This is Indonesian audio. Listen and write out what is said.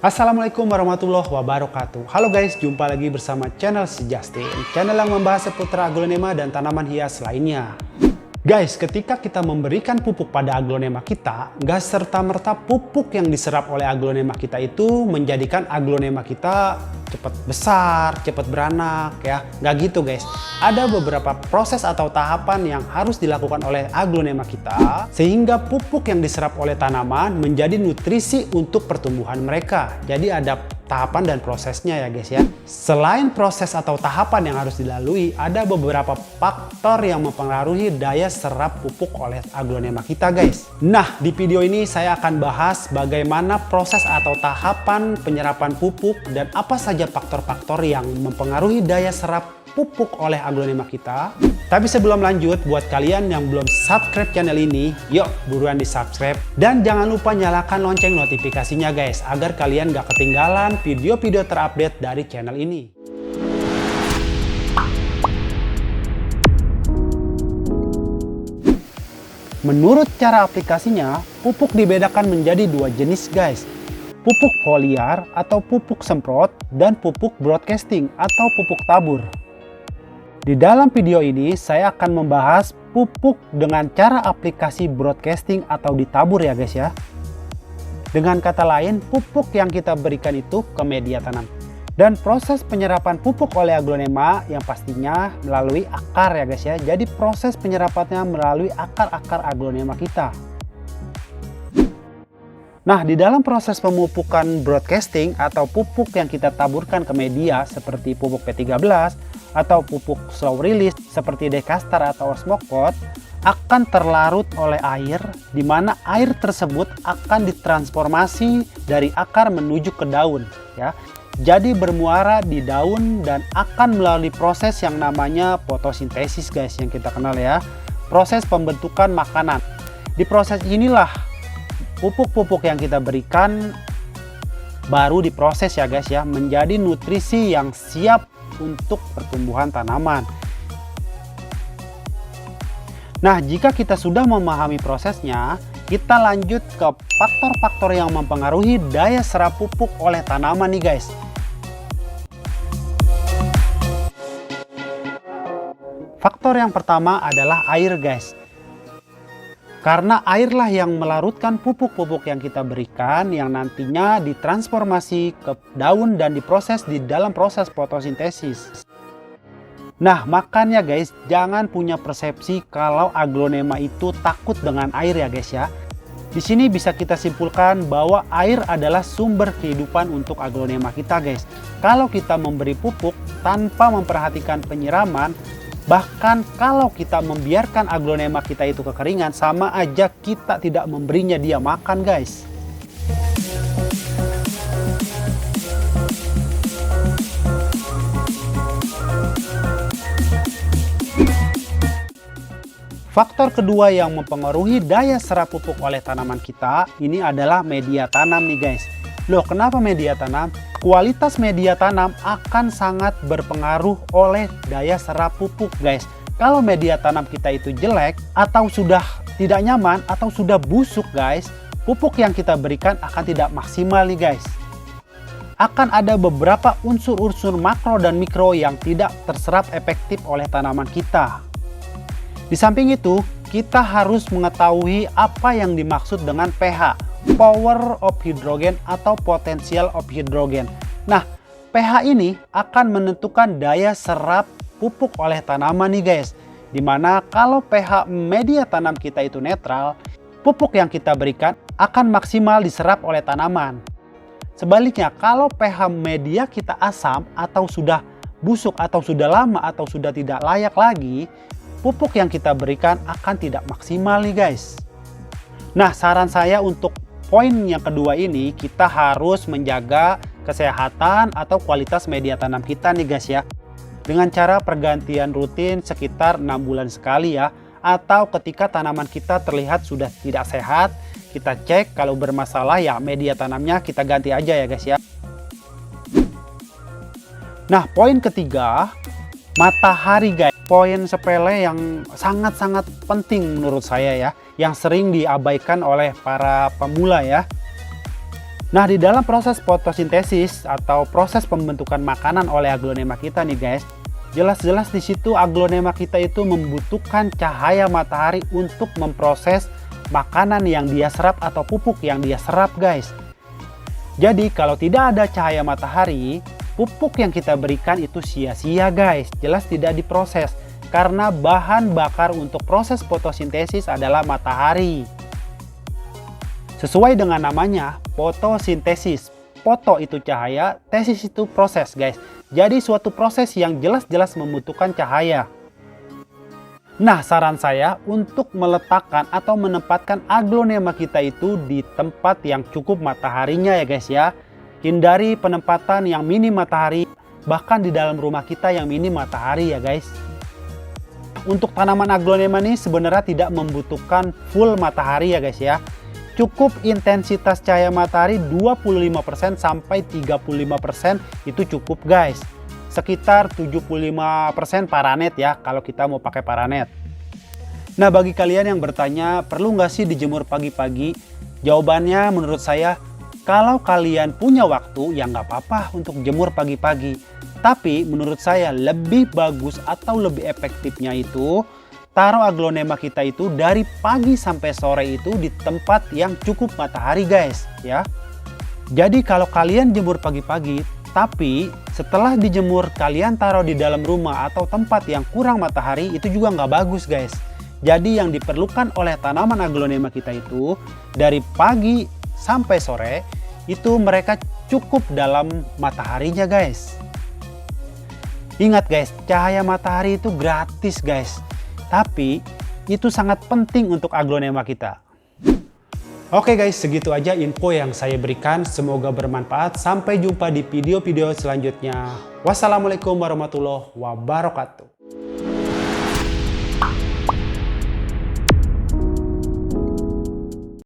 Assalamualaikum warahmatullahi wabarakatuh. Halo guys, jumpa lagi bersama channel Si Justin, channel yang membahas seputar aglonema dan tanaman hias lainnya. Guys, ketika kita memberikan pupuk pada aglonema kita, nggak serta-merta pupuk yang diserap oleh aglonema kita itu menjadikan aglonema kita cepat besar, cepat beranak ya. Nggak gitu guys. Ada beberapa proses atau tahapan yang harus dilakukan oleh aglonema kita sehingga pupuk yang diserap oleh tanaman menjadi nutrisi untuk pertumbuhan mereka. Jadi ada tahapan dan prosesnya ya guys ya. Selain proses atau tahapan yang harus dilalui, ada beberapa faktor yang mempengaruhi daya serap pupuk oleh aglonema kita guys. Nah, di video ini saya akan bahas bagaimana proses atau tahapan penyerapan pupuk dan apa saja faktor-faktor yang mempengaruhi daya serap pupuk oleh aglonema kita. Tapi sebelum lanjut, buat kalian yang belum subscribe channel ini, yuk buruan di subscribe. Dan jangan lupa nyalakan lonceng notifikasinya guys, agar kalian gak ketinggalan video-video terupdate dari channel ini. Menurut cara aplikasinya, pupuk dibedakan menjadi dua jenis guys. Pupuk foliar atau pupuk semprot dan pupuk broadcasting atau pupuk tabur. Di dalam video ini saya akan membahas pupuk dengan cara aplikasi broadcasting atau ditabur ya guys ya. Dengan kata lain, pupuk yang kita berikan itu ke media tanam. Dan proses penyerapan pupuk oleh aglonema yang pastinya melalui akar ya guys ya. Jadi proses penyerapannya melalui akar-akar aglonema kita. Nah, di dalam proses pemupukan broadcasting atau pupuk yang kita taburkan ke media seperti pupuk P13 atau pupuk slow release seperti Dekastar atau Osmocote akan terlarut oleh air, di mana air tersebut akan ditransformasi dari akar menuju ke daun ya. Jadi bermuara di daun dan akan melalui proses yang namanya fotosintesis guys, yang kita kenal ya. Proses pembentukan makanan. Di proses inilah pupuk-pupuk yang kita berikan baru diproses ya guys ya, menjadi nutrisi yang siap untuk pertumbuhan tanaman. Nah, jika kita sudah memahami prosesnya, kita lanjut ke faktor-faktor yang mempengaruhi daya serap pupuk oleh tanaman nih guys. Faktor yang pertama adalah air guys. Karena airlah yang melarutkan pupuk-pupuk yang kita berikan yang nantinya ditransformasi ke daun dan diproses di dalam proses fotosintesis. Nah, makanya guys, jangan punya persepsi kalau aglonema itu takut dengan air ya guys ya. Di sini bisa kita simpulkan bahwa air adalah sumber kehidupan untuk aglonema kita guys. Kalau kita memberi pupuk tanpa memperhatikan penyiraman, bahkan kalau kita membiarkan aglonema kita itu kekeringan, sama aja kita tidak memberinya dia makan guys. Faktor kedua yang mempengaruhi daya serap pupuk oleh tanaman kita ini adalah media tanam nih guys. Loh, kenapa media tanam? Kualitas media tanam akan sangat berpengaruh oleh daya serap pupuk guys. Kalau media tanam kita itu jelek atau sudah tidak nyaman atau sudah busuk guys, pupuk yang kita berikan akan tidak maksimal nih guys. Akan ada beberapa unsur-unsur makro dan mikro yang tidak terserap efektif oleh tanaman kita. Di samping itu, kita harus mengetahui apa yang dimaksud dengan pH, power of hydrogen atau potential of hydrogen. Nah, pH ini akan menentukan daya serap pupuk oleh tanaman nih guys. Dimana kalau pH media tanam kita itu netral, pupuk yang kita berikan akan maksimal diserap oleh tanaman. Sebaliknya, kalau pH media kita asam atau sudah busuk atau sudah lama atau sudah tidak layak lagi, pupuk yang kita berikan akan tidak maksimal nih guys. Nah, saran saya untuk poin yang kedua ini, kita harus menjaga kesehatan atau kualitas media tanam kita nih guys ya. Dengan cara pergantian rutin sekitar 6 bulan sekali ya. Atau ketika tanaman kita terlihat sudah tidak sehat, kita cek, kalau bermasalah ya media tanamnya kita ganti aja ya guys ya. Nah, poin ketiga, matahari guys. Poin sepele yang sangat-sangat penting menurut saya ya, yang sering diabaikan oleh para pemula ya. Nah, di dalam proses fotosintesis atau proses pembentukan makanan oleh aglonema kita nih guys, jelas-jelas di situ aglonema kita itu membutuhkan cahaya matahari untuk memproses makanan yang dia serap atau pupuk yang dia serap guys. Jadi kalau tidak ada cahaya matahari, pupuk yang kita berikan itu sia-sia guys, jelas tidak diproses. Karena bahan bakar untuk proses fotosintesis adalah matahari. Sesuai dengan namanya, fotosintesis. Foto itu cahaya, tesis itu proses guys. Jadi suatu proses yang jelas-jelas membutuhkan cahaya. Nah, saran saya untuk meletakkan atau menempatkan aglonema kita itu di tempat yang cukup mataharinya ya guys ya. Hindari penempatan yang minim matahari, bahkan di dalam rumah kita yang minim matahari ya guys. Untuk tanaman aglonema ini sebenarnya tidak membutuhkan full matahari ya guys ya. Cukup intensitas cahaya matahari 25% sampai 35% itu cukup guys. Sekitar 75% paranet ya kalau kita mau pakai paranet. Nah, bagi kalian yang bertanya perlu nggak sih dijemur pagi-pagi? Jawabannya menurut saya, kalau kalian punya waktu ya nggak apa-apa untuk jemur pagi-pagi. Tapi menurut saya lebih bagus atau lebih efektifnya itu taruh aglonema kita itu dari pagi sampai sore itu di tempat yang cukup matahari guys ya. Jadi kalau kalian jemur pagi-pagi, tapi setelah dijemur kalian taruh di dalam rumah atau tempat yang kurang matahari, itu juga nggak bagus guys. Jadi yang diperlukan oleh tanaman aglonema kita itu dari pagi sampai sore itu mereka cukup dalam mataharinya guys. Ingat guys, cahaya matahari itu gratis guys. Tapi itu sangat penting untuk aglonema kita. Oke guys, segitu aja info yang saya berikan. Semoga bermanfaat. Sampai jumpa di video-video selanjutnya. Wassalamualaikum warahmatullahi wabarakatuh.